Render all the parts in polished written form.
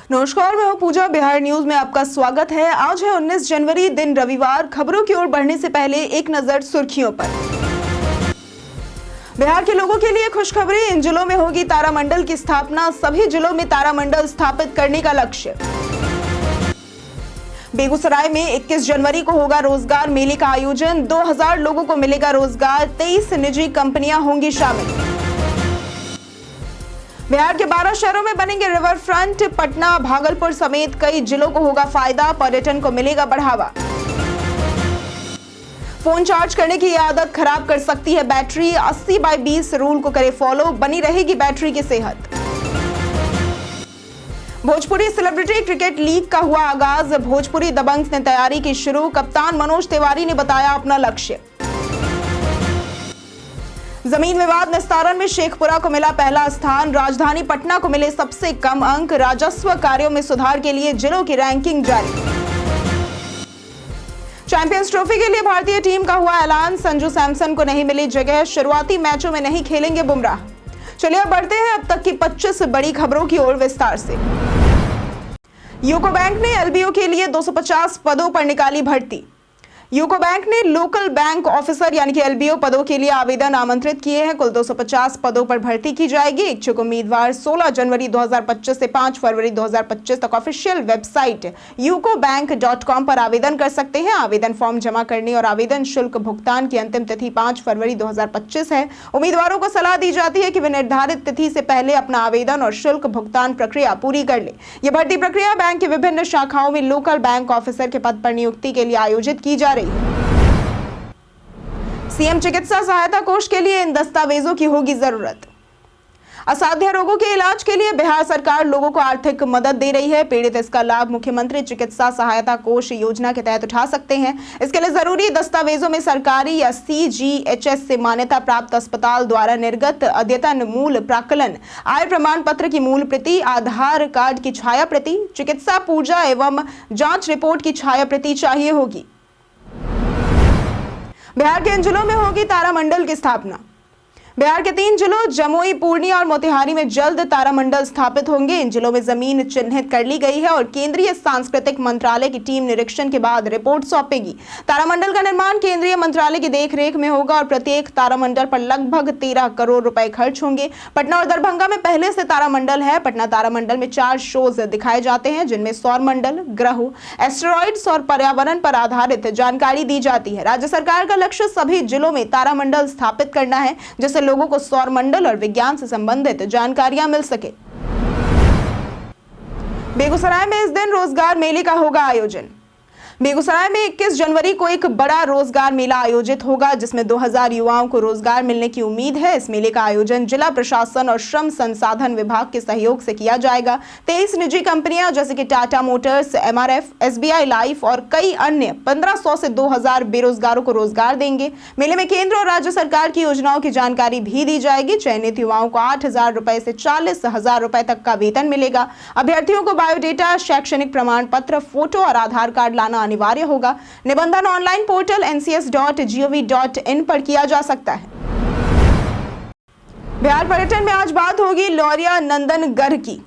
नमस्कार, मैं हूं पूजा। बिहार न्यूज में आपका स्वागत है। आज है 19 जनवरी, दिन रविवार। खबरों की ओर बढ़ने से पहले एक नजर सुर्खियों पर। बिहार के लोगों के लिए खुशखबरी, इन जिलों में होगी तारामंडल की स्थापना। सभी जिलों में तारामंडल स्थापित करने का लक्ष्य। बेगूसराय में 21 जनवरी को होगा रोजगार मेले का आयोजन। 2000 लोगों को मिलेगा रोजगार। 23 निजी कंपनियां होंगी शामिल। बिहार के 12 शहरों में बनेंगे रिवर फ्रंट। पटना, भागलपुर समेत कई जिलों को होगा फायदा। पर्यटन को मिलेगा बढ़ावा। फोन चार्ज करने की आदत खराब कर सकती है बैटरी। 80/20 रूल को करे फॉलो, बनी रहेगी बैटरी की सेहत। भोजपुरी सेलिब्रिटी क्रिकेट लीग का हुआ आगाज। भोजपुरी दबंग्स ने तैयारी की शुरू। कप्तान मनोज तिवारी ने बताया अपना लक्ष्य। जमीन विवाद निस्तारण में शेखपुरा को मिला पहला स्थान। राजधानी पटना को मिले सबसे कम अंक। राजस्व कार्यों में सुधार के लिए जिलों की रैंकिंग जारी। चैंपियंस ट्रॉफी के लिए भारतीय टीम का हुआ ऐलान। संजू सैमसन को नहीं मिली जगह। शुरुआती मैचों में नहीं खेलेंगे बुमराह। चलिए अब बढ़ते हैं अब तक की 25 बड़ी खबरों की ओर विस्तार से। यूको बैंक ने एलबीओ के लिए 250 पदों पर निकाली भर्ती। यूको बैंक ने लोकल बैंक ऑफिसर यानी कि एलबीओ पदों के लिए आवेदन आमंत्रित किए हैं। कुल 250 पदों पर भर्ती की जाएगी। इच्छुक उम्मीदवार 16 जनवरी 2025 से 5 फरवरी 2025 तक ऑफिशियल वेबसाइट yukobank.com पर आवेदन कर सकते हैं। आवेदन फॉर्म जमा करने और आवेदन शुल्क भुगतान की अंतिम तिथि 5 फरवरी 2025 है। उम्मीदवारों को सलाह दी जाती है कि वे निर्धारित तिथि से पहले अपना आवेदन और शुल्क भुगतान प्रक्रिया पूरी कर ले। यह भर्ती प्रक्रिया बैंक की विभिन्न शाखाओं में लोकल बैंक ऑफिसर के पद पर नियुक्ति के लिए आयोजित की जा रही है। सीएम चिकित्सा सहायता कोष के लिए इन दस्तावेजों की होगी जरूरत। असाध्य रोगों के इलाज के लिए बिहार सरकार लोगों को आर्थिक मदद दे रही है। पीड़ित इसका लाभ मुख्यमंत्री चिकित्सा सहायता कोष योजना के तहत उठा सकते हैं। इसके लिए जरूरी दस्तावेजों में सरकारी या CGHS से मान्यता प्राप्त अस्पताल द्वारा निर्गत अद्यतन मूल प्राक्कलन, आय प्रमाण पत्र की मूल प्रति, आधार कार्ड की छाया प्रति, चिकित्सा पूर्जा एवं जांच रिपोर्ट की छाया प्रति चाहिए होगी। बिहार के इन जिलों में होगी तारामंडल की स्थापना। बिहार के 3 जिलों जमुई, पूर्णिया और मोतिहारी में जल्द तारामंडल स्थापित होंगे। इन जिलों में जमीन चिन्हित कर ली गई है और केंद्रीय सांस्कृतिक मंत्रालय की टीम निरीक्षण के बाद रिपोर्ट सौंपेगी। तारामंडल का निर्माण केंद्रीय मंत्रालय की देखरेख में होगा और प्रत्येक तारामंडल पर लगभग 13 करोड़ रुपए खर्च होंगे। पटना और दरभंगा में पहले से तारामंडल है। पटना तारामंडल में 4 शोज दिखाए जाते हैं जिनमें सौरमंडल, ग्रह, एस्टेरॉइड्स और पर्यावरण पर आधारित जानकारी दी जाती है। राज्य सरकार का लक्ष्य सभी जिलों में तारामंडल स्थापित करना है जिससे लोगों को सौरमंडल और विज्ञान से संबंधित जानकारियां मिल सके। बेगूसराय में इस दिन रोजगार मेले का होगा आयोजन। बेगूसराय में 21 जनवरी को एक बड़ा रोजगार मेला आयोजित होगा जिसमें 2000 युवाओं को रोजगार मिलने की उम्मीद है। इस मेले का आयोजन जिला प्रशासन और श्रम संसाधन विभाग के सहयोग से किया जाएगा। 23 निजी कंपनियां जैसे कि Tata Motors, MRF, SBI life और कई अन्य 1500 से 2000 बेरोजगारों को रोजगार देंगे। मेले में केंद्र और राज्य सरकार की योजनाओं की जानकारी भी दी जाएगी। चयनित युवाओं को 8000 रुपए से 40,000 रुपए तक का वेतन मिलेगा। अभ्यर्थियों को बायोडेटा, शैक्षणिक प्रमाण पत्र, फोटो और आधार कार्ड लाना अनिवार्य होगा। निबंधन ऑनलाइन पोर्टल ncs.gov.in पर किया जा सकता है। बिहार पर्यटन में आज बात होगी लौरिया नंदनगढ़ की।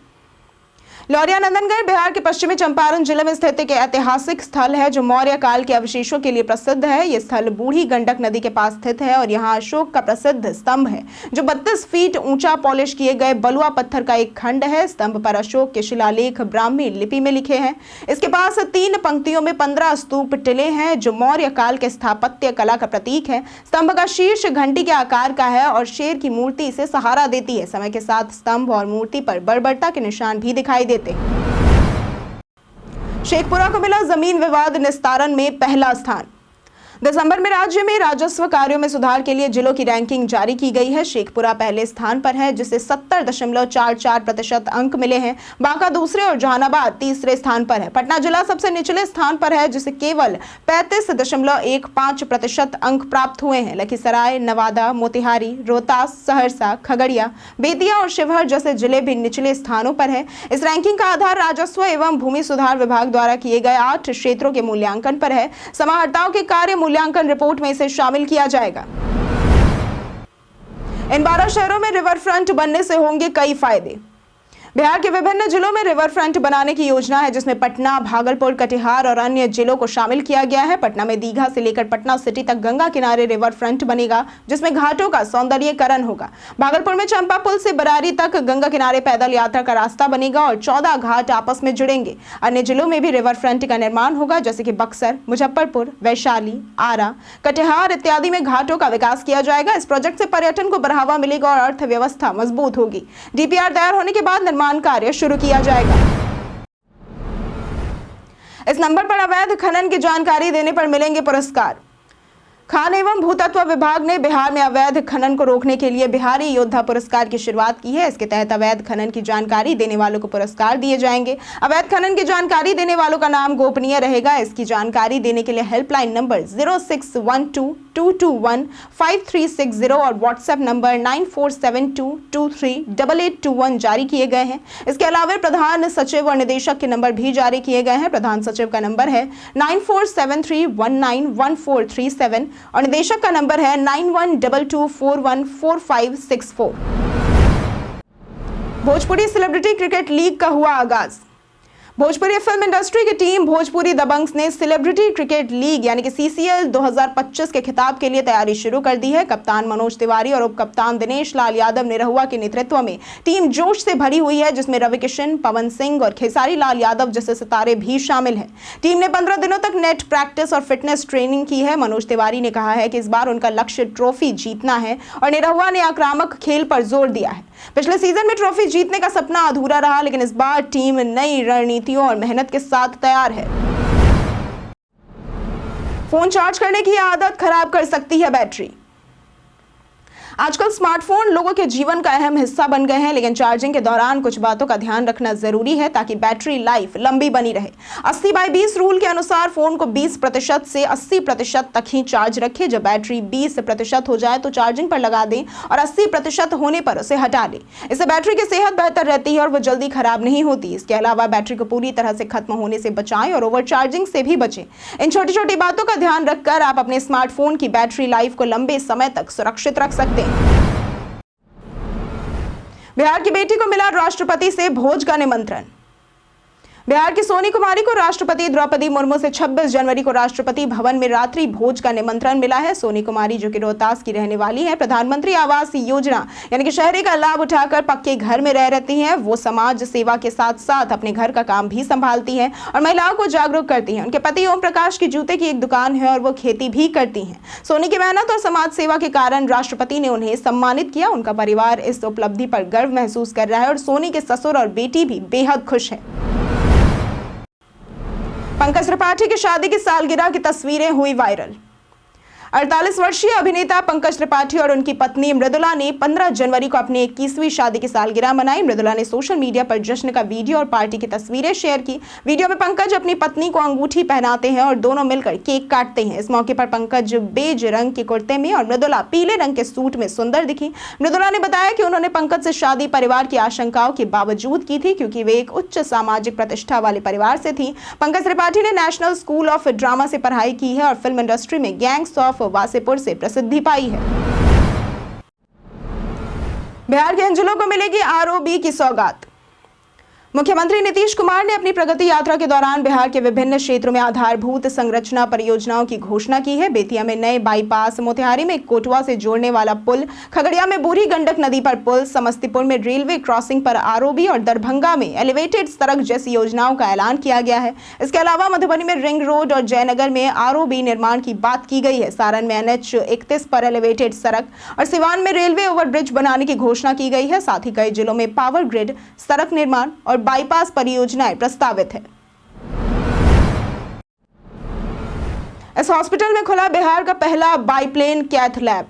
लौरिया नंदनगढ़ बिहार के पश्चिमी चंपारण जिले में स्थित एक ऐतिहासिक स्थल है जो मौर्य काल के अवशेषों के लिए प्रसिद्ध है। यह स्थल बूढ़ी गंडक नदी के पास स्थित है और यहाँ अशोक का प्रसिद्ध स्तंभ है जो 32 फीट ऊंचा पॉलिश किए गए बलुआ पत्थर का एक खंड है। स्तंभ पर अशोक के शिलालेख ब्राह्मी लिपि में लिखे हैं। इसके पास 3 पंक्तियों में 15 स्तूप टिले हैं जो मौर्य काल के स्थापत्य कला का प्रतीक है। स्तंभ का शीर्ष घंटी के आकार का है और शेर की मूर्ति इसे सहारा देती है। समय के साथ स्तंभ और मूर्ति पर बर्बरता के निशान भी दिखाई देते। शेखपुरा को मिला जमीन विवाद निस्तारण में पहला स्थान। दिसंबर में राज्य में राजस्व कार्यों में सुधार के लिए जिलों की रैंकिंग जारी की गई है। शेखपुरा पहले स्थान पर है जिसे 70.44% अंक मिले हैं। बांका दूसरे और जहानाबाद तीसरे स्थान पर है। पटना जिला सबसे निचले स्थान पर है जिसे केवल 35.15% अंक प्राप्त हुए हैं। लखीसराय, नवादा, मोतिहारी, रोहतास, सहरसा, खगड़िया, बेतिया और शिवहर जैसे जिले भी निचले स्थानों पर है। इस रैंकिंग का आधार राजस्व एवं भूमि सुधार विभाग द्वारा किए गए 8 क्षेत्रों के मूल्यांकन पर है। समाहर्ताओं के कार्य मूल्यांकन रिपोर्ट में इसे शामिल किया जाएगा। इन 12 शहरों में रिवर फ्रंट बनने से होंगे कई फायदे। बिहार के विभिन्न जिलों में रिवर फ्रंट बनाने की योजना है, जिसमें पटना, भागलपुर, कटिहार और अन्य जिलों को शामिल किया गया है। पटना में दीघा से लेकर पटना सिटी तक गंगा किनारे रिवर फ्रंट बनेगा, जिसमें घाटों का सौंदर्यीकरण होगा। भागलपुर में चंपा पुल से बरारी तक गंगा किनारे पैदल यात्रा का रास्ता बनेगा और 14 घाट आपस में जुड़ेंगे। अन्य जिलों में भी रिवर फ्रंट का निर्माण होगा, जैसे कि बक्सर, मुजफ्फरपुर, वैशाली, आरा, कटिहार इत्यादि में घाटों का विकास किया जाएगा। इस प्रोजेक्ट से पर्यटन को बढ़ावा मिलेगा और अर्थव्यवस्था मजबूत होगी। डीपीआर तैयार होने के बाद निर्माण कार्य शुरू किया जाएगा। इस नंबर पर अवैध खनन की जानकारी देने पर मिलेंगे पुरस्कार। खान एवं भूतत्व विभाग ने बिहार में अवैध खनन को रोकने के लिए बिहारी योद्धा पुरस्कार की शुरुआत की है। इसके तहत अवैध खनन की जानकारी देने वालों को पुरस्कार दिए जाएंगे। अवैध खनन की जानकारी देने वालों का नाम गोपनीय रहेगा। इसकी जानकारी देने के लिए हेल्पलाइन नंबर 0612221530 और व्हाट्सएप नंबर 9472238821 जारी किए गए हैं। इसके अलावा प्रधान सचिव और निदेशक के नंबर भी जारी किए गए हैं। प्रधान सचिव का नंबर है 9473191437 और निदेशक का नंबर है 9122414564। भोजपुरी सेलिब्रिटी क्रिकेट लीग का हुआ आगाज। भोजपुरी फिल्म इंडस्ट्री की टीम भोजपुरी दबंग्स ने सेलिब्रिटी क्रिकेट लीग यानी कि सीसीएल 2025 के खिताब के लिए तैयारी शुरू कर दी है। कप्तान मनोज तिवारी और उप कप्तान दिनेश लाल यादव निरहुआ के नेतृत्व में टीम जोश से भरी हुई है, जिसमें रवि किशन, पवन सिंह और खेसारी लाल यादव जैसे सितारे भी शामिल हैं। टीम ने 15 दिनों तक नेट प्रैक्टिस और फिटनेस ट्रेनिंग की है। मनोज तिवारी ने कहा है कि इस बार उनका लक्ष्य ट्रॉफी जीतना है और निरहुआ ने आक्रामक खेल पर जोर दिया है। पिछले सीजन में ट्रॉफी जीतने का सपना अधूरा रहा, लेकिन इस बार टीम नई रणनीतियों और मेहनत के साथ तैयार है। फोन चार्ज करने की आदत खराब कर सकती है बैटरी। आजकल स्मार्टफोन लोगों के जीवन का अहम हिस्सा बन गए हैं, लेकिन चार्जिंग के दौरान कुछ बातों का ध्यान रखना जरूरी है ताकि बैटरी लाइफ लंबी बनी रहे। 80/20 रूल के अनुसार फोन को 20% से 80% तक ही चार्ज रखें। जब बैटरी 20% हो जाए तो चार्जिंग पर लगा दें और 80% होने पर उसे हटा लें। इससे बैटरी की सेहत बेहतर रहती है और वो जल्दी खराब नहीं होती। इसके अलावा बैटरी को पूरी तरह से खत्म होने से बचाएं और ओवर चार्जिंग से भी बचें। इन छोटी छोटी बातों का ध्यान रखकर आप अपने स्मार्टफोन की बैटरी लाइफ को लंबे समय तक सुरक्षित रख सकते हैं। बिहार की बेटी को मिला राष्ट्रपति से भोज का निमंत्रण। बिहार की सोनी कुमारी को राष्ट्रपति द्रौपदी मुर्मू से 26 जनवरी को राष्ट्रपति भवन में रात्रि भोज का निमंत्रण मिला है। सोनी कुमारी, जो कि रोहतास की रहने वाली है, प्रधानमंत्री आवास योजना यानी कि शहरी का लाभ उठाकर पक्के घर में रह रहती हैं। वो समाज सेवा के साथ साथ अपने घर का काम भी संभालती हैं और महिलाओं को जागरूक करती हैं। उनके पति ओम प्रकाश की जूते की एक दुकान है और वो खेती भी करती हैं। सोनी की मेहनत और समाज सेवा के कारण राष्ट्रपति ने उन्हें सम्मानित किया। उनका परिवार इस उपलब्धि पर गर्व महसूस कर रहा है और सोनी के ससुर और बेटी भी बेहद खुश है। पंकज त्रिपाठी की शादी की सालगिरह की तस्वीरें हुई वायरल। 48 वर्षीय अभिनेता पंकज त्रिपाठी और उनकी पत्नी मृदुला ने 15 जनवरी को अपनी 21वीं शादी की सालगिरह मनाई। मृदुला ने सोशल मीडिया पर जश्न का वीडियो और पार्टी की तस्वीरें शेयर की। वीडियो में पंकज अपनी पत्नी को अंगूठी पहनाते हैं और दोनों मिलकर केक काटते हैं। इस मौके पर पंकज बेज रंग के कुर्ते में और मृदुला पीले रंग के सूट में सुंदर दिखी। मृदुला ने बताया कि उन्होंने पंकज से शादी परिवार की आशंकाओं के बावजूद की थी, क्योंकि वे एक उच्च सामाजिक प्रतिष्ठा वाले परिवार से थी। पंकज त्रिपाठी ने नेशनल स्कूल ऑफ ड्रामा से पढ़ाई की है और फिल्म इंडस्ट्री में गैंग्स ऑफ वासेपुर से प्रसिद्धि पाई है। बिहार के इन जिलों को मिलेगी आरओबी की सौगात। मुख्यमंत्री नीतीश कुमार ने अपनी प्रगति यात्रा के दौरान बिहार के विभिन्न क्षेत्रों में आधारभूत संरचना परियोजनाओं की घोषणा की है। बेतिया में नए बाईपास, मोतिहारी में कोटवा से जोड़ने वाला पुल, खगड़िया में बूढ़ी गंडक नदी पर पुल, समस्तीपुर में रेलवे क्रॉसिंग पर आरओबी और दरभंगा में एलिवेटेड सड़क जैसी योजनाओं का ऐलान किया गया है। इसके अलावा मधुबनी में रिंग रोड और जयनगर में आरओबी निर्माण की बात की गई है। सारण में NH-31 पर एलिवेटेड सड़क और सिवान में रेलवे ओवरब्रिज बनाने की घोषणा की गई है। साथ ही कई जिलों में पावर ग्रिड, सड़क निर्माण और बाईपास परियोजनाएं प्रस्तावित है। इस हॉस्पिटल में खुला बिहार का पहला बाईप्लेन कैथ लैब।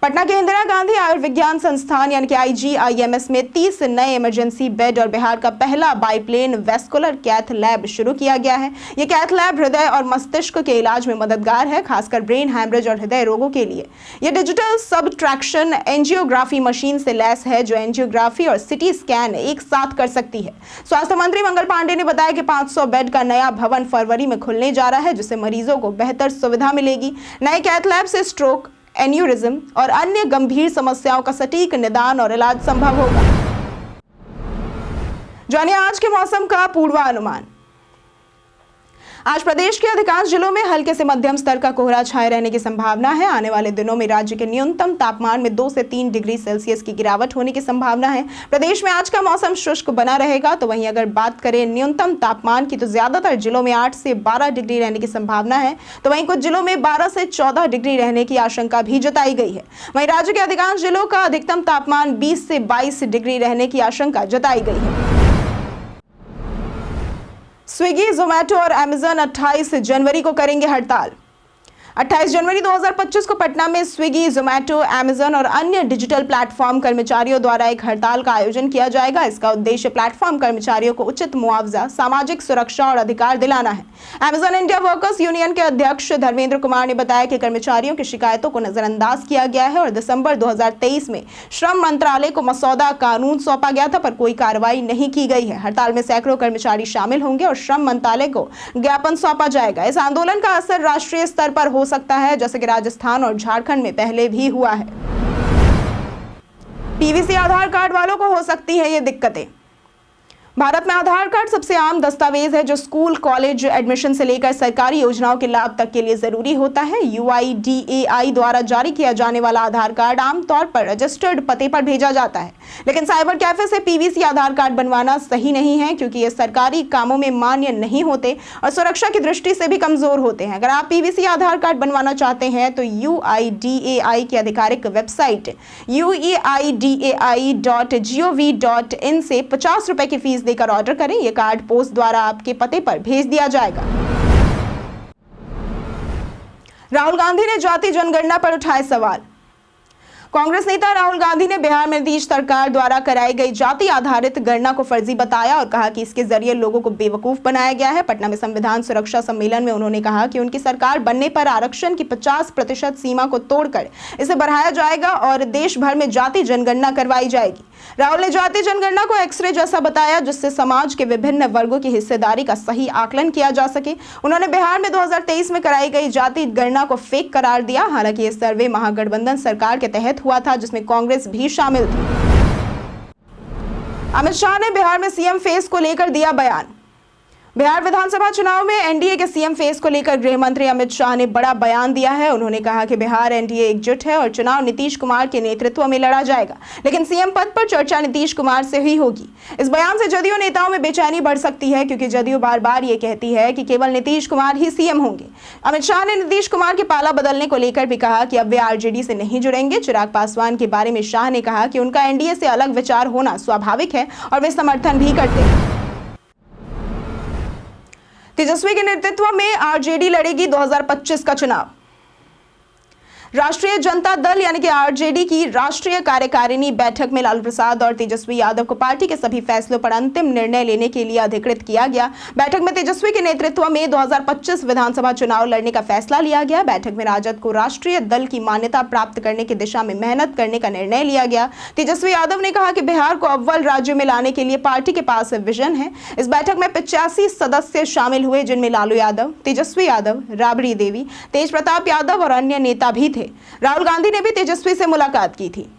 पटना के इंदिरा गांधी आयुर्विज्ञान संस्थान यानी कि IGIMS में 30 नए इमरजेंसी बेड और बिहार का पहला बाईप्लेन वेस्कुलर कैथ लैब शुरू किया गया है। यह कैथ लैब हृदय और मस्तिष्क के इलाज में मददगार है, खासकर ब्रेन हैमरेज और हृदय रोगों के लिए। यह डिजिटल सबट्रैक्शन एंजियोग्राफी मशीन से लैस है, जो एंजियोग्राफी और सिटी स्कैन एक साथ कर सकती है। स्वास्थ्य मंत्री मंगल पांडे ने बताया कि 500 बेड का नया भवन फरवरी में खुलने जा रहा है, जिससे मरीजों को बेहतर सुविधा मिलेगी। नए कैथ लैब से स्ट्रोक, एन्यूरिज्म और अन्य गंभीर समस्याओं का सटीक निदान और इलाज संभव होगा। जानिए आज के मौसम का पूर्वानुमान। आज प्रदेश के अधिकांश जिलों में हल्के से मध्यम स्तर का कोहरा छाए रहने की संभावना है। आने वाले दिनों में राज्य के न्यूनतम तापमान में 2 से 3 डिग्री सेल्सियस की गिरावट होने की संभावना है। प्रदेश में आज का मौसम शुष्क बना रहेगा। तो वहीं अगर बात करें न्यूनतम तापमान की, तो ज्यादातर जिलों में 8 से 12 डिग्री रहने की संभावना है। तो वहीं कुछ जिलों में 12 से 14 डिग्री रहने की आशंका भी जताई गई है। वहीं राज्य के अधिकांश जिलों का अधिकतम तापमान 20 से 22 डिग्री रहने की आशंका जताई गई है। स्विगी, जोमैटो और अमेजन 28 जनवरी को करेंगे हड़ताल। 28 जनवरी 2025 को पटना में स्विगी, जोमैटो, अमेजन और अन्य डिजिटल प्लेटफॉर्म कर्मचारियों द्वारा एक हड़ताल का आयोजन किया जाएगा। इसका उद्देश्य प्लेटफॉर्म कर्मचारियों को उचित मुआवजा, सामाजिक सुरक्षा और अधिकार दिलाना है। अमेजन इंडिया वर्कर्स यूनियन के अध्यक्ष धर्मेंद्र कुमार ने बताया कि कर्मचारियों की शिकायतों को नजरअंदाज किया गया है और दिसंबर 2023 में श्रम मंत्रालय को मसौदा कानून सौंपा गया था, पर कोई कार्रवाई नहीं की गई है। हड़ताल में सैकड़ों कर्मचारी शामिल होंगे और श्रम मंत्रालय को ज्ञापन सौंपा जाएगा। इस आंदोलन का असर राष्ट्रीय स्तर पर हो सकता है, जैसे कि राजस्थान और झारखंड में पहले भी हुआ है। पीवीसी आधार कार्ड वालों को हो सकती है ये दिक्कतें। भारत में आधार कार्ड सबसे आम दस्तावेज है जो स्कूल, कॉलेज एडमिशन से लेकर सरकारी योजनाओं के लाभ तक के लिए जरूरी होता है। UIDAI द्वारा जारी किया जाने वाला आधार कार्ड आमतौर पर रजिस्टर्ड पते पर भेजा जाता है, लेकिन साइबर कैफे से पीवीसी आधार कार्ड बनवाना सही नहीं है, क्योंकि ये सरकारी कामों में मान्य नहीं होते और सुरक्षा की दृष्टि से भी कमजोर होते हैं। अगर आप पीवीसी आधार कार्ड बनवाना चाहते हैं तो UIDAI की आधिकारिक वेबसाइट ueidai.gov.in से 50 रुपए की फीस देकर ऑर्डर करें। यह कार्ड पोस्ट द्वारा आपके पते पर भेज दिया जाएगा। राहुल गांधी ने जाति जनगणना पर उठाए सवाल। कांग्रेस नेता राहुल गांधी ने बिहार में नीतीश सरकार द्वारा कराई गई जाति आधारित गणना को फर्जी बताया और कहा कि इसके जरिए लोगों को बेवकूफ बनाया गया है। पटना में संविधान सुरक्षा सम्मेलन में उन्होंने कहा कि उनकी सरकार बनने पर आरक्षण की 50% सीमा को तोड़कर इसे बढ़ाया जाएगा और देश भर में जाति जनगणना करवाई जाएगी। राहुल ने जाति जनगणना को एक्सरे जैसा बताया, जिससे समाज के विभिन्न वर्गों की हिस्सेदारी का सही आकलन किया जा सके। उन्होंने बिहार में 2023 में कराई गई जाति गणना को फेक करार दिया। हालांकि यह सर्वे महागठबंधन सरकार के तहत हुआ था, जिसमें कांग्रेस भी शामिल थी। अमित शाह ने बिहार में सीएम फेस को लेकर दिया बयान। बिहार विधानसभा चुनाव में एनडीए के सीएम फेस को लेकर गृह मंत्री अमित शाह ने बड़ा बयान दिया है। उन्होंने कहा कि बिहार एनडीए एकजुट है और चुनाव नीतीश कुमार के नेतृत्व में लड़ा जाएगा, लेकिन सीएम पद पर चर्चा नीतीश कुमार से ही होगी। इस बयान से जदयू नेताओं में बेचैनी बढ़ सकती है, क्योंकि जदयू बार बार ये कहती है कि केवल नीतीश कुमार ही सीएम होंगे। अमित शाह ने नीतीश कुमार के पाला बदलने को लेकर भी कहा कि अब वे आरजेडी से नहीं जुड़ेंगे। चिराग पासवान के बारे में शाह ने कहा कि उनका एनडीए से अलग विचार होना स्वाभाविक है और वे समर्थन भी करते हैं। तेजस्वी के नेतृत्व में आरजेडी लड़ेगी 2025 का चुनाव। राष्ट्रीय जनता दल यानी कि आरजेडी की राष्ट्रीय कार्यकारिणी बैठक में लालू प्रसाद और तेजस्वी यादव को पार्टी के सभी फैसलों पर अंतिम निर्णय लेने के लिए अधिकृत किया गया। बैठक में तेजस्वी के नेतृत्व में 2025 विधानसभा चुनाव लड़ने का फैसला लिया गया। बैठक में राजद को राष्ट्रीय दल की मान्यता प्राप्त करने की दिशा में मेहनत करने का निर्णय लिया गया। तेजस्वी यादव ने कहा कि बिहार को अव्वल राज्य में लाने के लिए पार्टी के पास विजन है। इस बैठक में 85 सदस्य शामिल हुए, जिनमें लालू यादव, तेजस्वी यादव, राबड़ी देवी, तेज प्रताप यादव और अन्य नेता भी थे। राहुल गांधी ने भी तेजस्वी से मुलाकात की थी।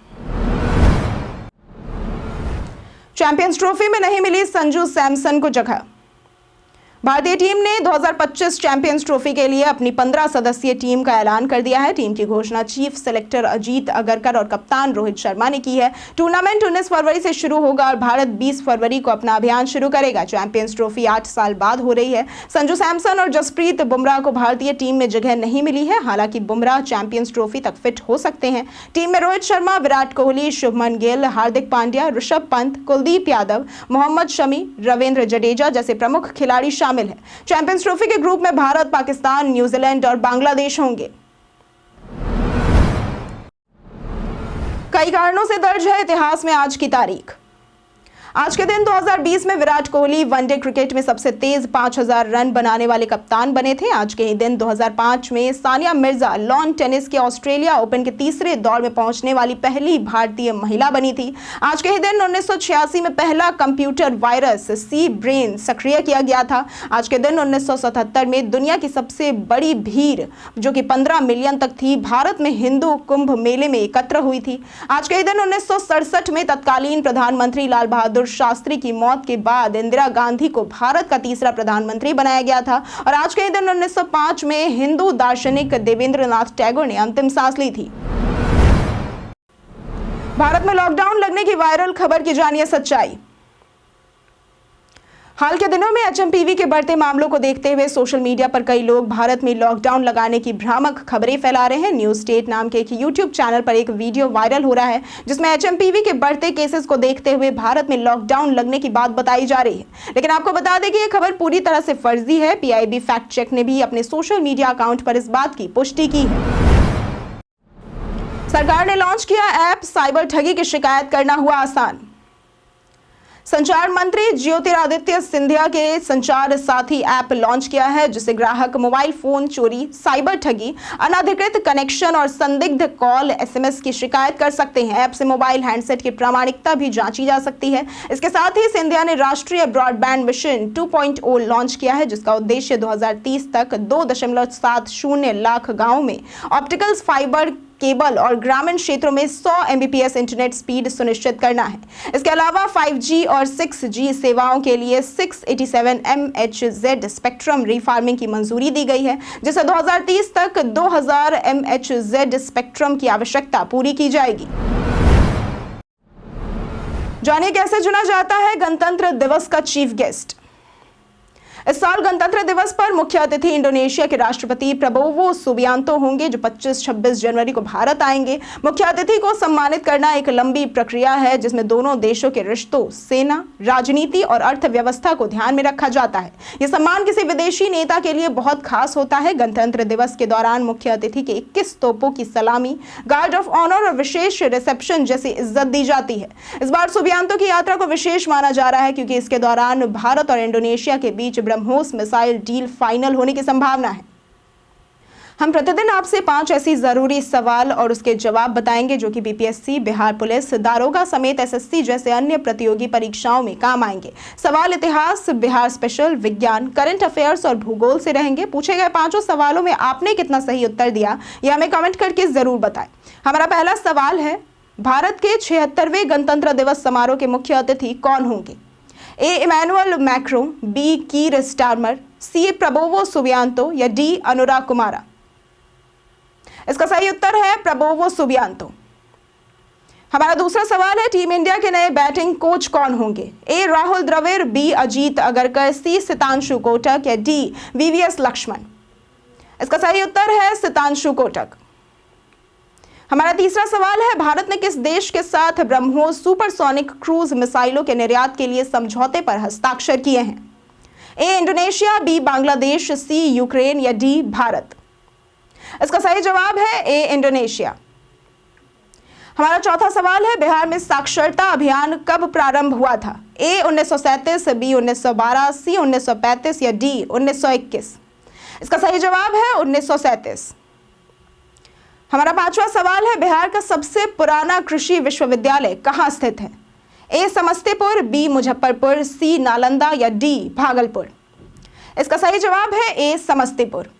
चैंपियंस ट्रॉफी में नहीं मिली संजू सैमसन को जगह। भारतीय टीम ने 2025 चैंपियंस ट्रॉफी के लिए अपनी 15 सदस्यीय टीम का ऐलान कर दिया है। टीम की घोषणा चीफ सेलेक्टर अजीत अगरकर और कप्तान रोहित शर्मा ने की है। टूर्नामेंट 19 फरवरी से शुरू होगा और भारत 20 फरवरी को अपना अभियान शुरू करेगा। चैंपियंस ट्रॉफी 8 साल बाद हो रही है। संजू सैमसन और जसप्रीत बुमराह को भारतीय टीम में जगह नहीं मिली है। हालांकि बुमराह चैंपियंस ट्रॉफी तक फिट हो सकते हैं। टीम में रोहित शर्मा, विराट कोहली, शुभमन गिल, हार्दिक पांड्या, ऋषभ पंत, कुलदीप यादव, मोहम्मद शमी, रविंद्र जडेजा जैसे प्रमुख खिलाड़ी शामिल है। चैंपियंस ट्रॉफी के ग्रुप में भारत, पाकिस्तान, न्यूजीलैंड और बांग्लादेश होंगे। कई कारणों से दर्ज है इतिहास में आज की तारीख। आज के दिन 2020 में विराट कोहली वनडे क्रिकेट में सबसे तेज 5000 रन बनाने वाले कप्तान बने थे। आज के ही दिन 2005 में सानिया मिर्जा लॉन टेनिस के ऑस्ट्रेलिया ओपन के तीसरे दौर में पहुंचने वाली पहली भारतीय महिला बनी थी। आज के ही दिन 1986 में पहला कंप्यूटर वायरस सी ब्रेन सक्रिय किया गया था। आज के दिन 1977 में दुनिया की सबसे बड़ी भीड़ जो कि 15 मिलियन तक थी, भारत में हिंदू कुंभ मेले में एकत्र हुई थी। आज के ही दिन 1967 में तत्कालीन प्रधानमंत्री लाल बहादुर बहादुर शास्त्री की मौत के बाद इंदिरा गांधी को भारत का तीसरा प्रधानमंत्री बनाया गया था और आज के दिन 1905 में हिंदू दार्शनिक देवेंद्रनाथ टैगोर ने अंतिम सांस ली थी। भारत में लॉकडाउन लगने की वायरल खबर की जानिए सच्चाई। हाल के दिनों में एचएमपीवी के बढ़ते मामलों को देखते हुए सोशल मीडिया पर कई लोग भारत में लॉकडाउन लगाने की भ्रामक खबरें फैला रहे हैं। न्यूज स्टेट नाम के एक यूट्यूब चैनल पर एक वीडियो वायरल हो रहा है जिसमें एचएमपीवी के बढ़ते केसेस को देखते हुए भारत में लॉकडाउन लगने की बात बताई जा रही है। लेकिन आपको बता दें कि यह खबर पूरी तरह से फर्जी है। पीआईबी फैक्ट चेक ने भी अपने सोशल मीडिया अकाउंट पर इस बात की पुष्टि की है। सरकार ने लॉन्च किया ऐप, साइबर ठगी की शिकायत करना हुआ आसान। संचार मंत्री ज्योतिरादित्य सिंधिया के संचार साथी ऐप लॉन्च किया है जिससे ग्राहक मोबाइल फोन चोरी, साइबर ठगी, अनधिकृत कनेक्शन और संदिग्ध कॉल, एसएमएस की शिकायत कर सकते हैं। ऐप से मोबाइल हैंडसेट की प्रामाणिकता भी जांची जा सकती है। इसके साथ ही सिंधिया ने राष्ट्रीय ब्रॉडबैंड मिशन 2.0 लॉन्च किया है जिसका उद्देश्य 2030 तक 2.70 लाख गाँव में ऑप्टिकल फाइबर केबल और ग्रामीण क्षेत्रों में 100 Mbps इंटरनेट स्पीड सुनिश्चित करना है। इसके अलावा 5G और 6G सेवाओं के लिए 687 MHz स्पेक्ट्रम रीफार्मिंग की मंजूरी दी गई है जिससे 2030 तक 2000 MHz स्पेक्ट्रम की आवश्यकता पूरी की जाएगी। जानिए कैसे चुना जाता है गणतंत्र दिवस का चीफ गेस्ट। इस साल गणतंत्र दिवस पर मुख्य अतिथि इंडोनेशिया के राष्ट्रपति प्रबोवो सुबियांतो होंगे जो 25-26 जनवरी को भारत आएंगे। मुख्य अतिथि को सम्मानित करना एक लंबी प्रक्रिया है जिसमें दोनों देशों के रिश्तों, सेना, राजनीति और अर्थव्यवस्था को ध्यान में रखा जाता है। यह सम्मान किसी विदेशी नेता के लिए बहुत खास होता है। गणतंत्र दिवस के दौरान मुख्य अतिथि के 21 तोपों की सलामी, गार्ड ऑफ ऑनर और विशेष रिसेप्शन जैसी इज्जत दी जाती है। इस बार सुबियांतो की यात्रा को विशेष माना जा रहा है क्योंकि इसके दौरान भारत और इंडोनेशिया के बीच ब्रह्मोस मिसाइल डील फाइनल होने की संभावना है। हम प्रतिदिन आपसे 5 ऐसी जरूरी सवाल और उसके जवाब बताएंगे जो कि बीपीएससी, बिहार पुलिस, दारोगा समेत एसएससी जैसे अन्य प्रतियोगी परीक्षाओं में काम आएंगे। सवाल इतिहास, बिहार स्पेशल, विज्ञान, करंट अफेयर्स और भूगोल से रहेंगे। पूछे गए 5 सवालों में आपने कितना सही उत्तर दिया यह हमें कमेंट करके जरूर बताएं। हमारा पहला सवाल है, भारत के 76वें गणतंत्र दिवस समारोह के मुख्य अतिथि कौन होंगे? ए इमैनुअल मैक्रो, बी कीर स्टारमर, सी प्रबोवो सुबियांतो या डी अनुराग कुमारा। इसका सही उत्तर है प्रबोवो सुबियांतो। हमारा दूसरा सवाल है, टीम इंडिया के नए बैटिंग कोच कौन होंगे? ए राहुल द्रविड़, बी अजीत अगरकर, सी सितांशु कोटक या डी वीवीएस लक्ष्मण। इसका सही उत्तर है सितांशु कोटक। हमारा तीसरा सवाल है, भारत ने किस देश के साथ ब्रह्मोस सुपरसोनिक क्रूज मिसाइलों के निर्यात के लिए समझौते पर हस्ताक्षर किए हैं? ए इंडोनेशिया, बी बांग्लादेश, सी यूक्रेन या डी भारत। इसका सही जवाब है ए इंडोनेशिया। हमारा चौथा सवाल है, बिहार में साक्षरता अभियान कब प्रारंभ हुआ था? ए 1937, बी 1912, सी 1935 या डी 1921। इसका सही जवाब है 1937। हमारा पांचवा सवाल है, बिहार का सबसे पुराना कृषि विश्वविद्यालय कहां स्थित है? ए समस्तीपुर, बी मुजफ्फरपुर, सी नालंदा या डी भागलपुर। इसका सही जवाब है ए समस्तीपुर।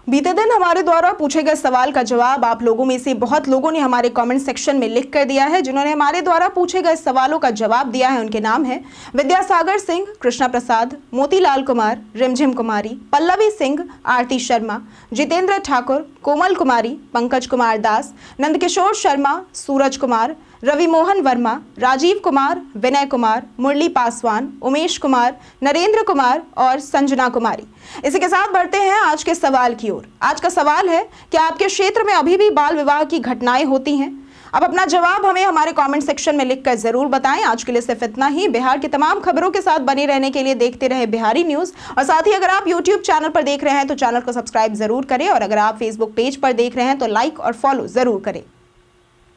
बीते दिन हमारे द्वारा पूछे गए सवाल का जवाब आप लोगों में से बहुत लोगों ने हमारे कमेंट सेक्शन में लिख कर दिया है। जिन्होंने हमारे द्वारा पूछे गए सवालों का जवाब दिया है उनके नाम है विद्यासागर सिंह, कृष्णा प्रसाद, मोतीलाल कुमार, रिमझिम कुमारी, पल्लवी सिंह, आरती शर्मा, जितेंद्र ठाकुर, कोमल कुमारी, पंकज कुमार दास, नंदकिशोर शर्मा, सूरज कुमार, रवि मोहन वर्मा, राजीव कुमार, विनय कुमार, मुरली पासवान, उमेश कुमार, नरेंद्र कुमार और संजना कुमारी। इसी के साथ बढ़ते हैं आज के सवाल की ओर। आज का सवाल है, क्या आपके क्षेत्र में अभी भी बाल विवाह की घटनाएं होती हैं? अब अपना जवाब हमें हमारे कमेंट सेक्शन में लिखकर जरूर बताएं। आज के लिए सिर्फ इतना ही। बिहार की तमाम खबरों के साथ बने रहने के लिए देखते रहे बिहारी न्यूज। और साथ ही अगर आप यूट्यूब चैनल पर देख रहे हैं तो चैनल को सब्सक्राइब जरूर करें और अगर आप फेसबुक पेज पर देख रहे हैं तो लाइक और फॉलो जरूर करें।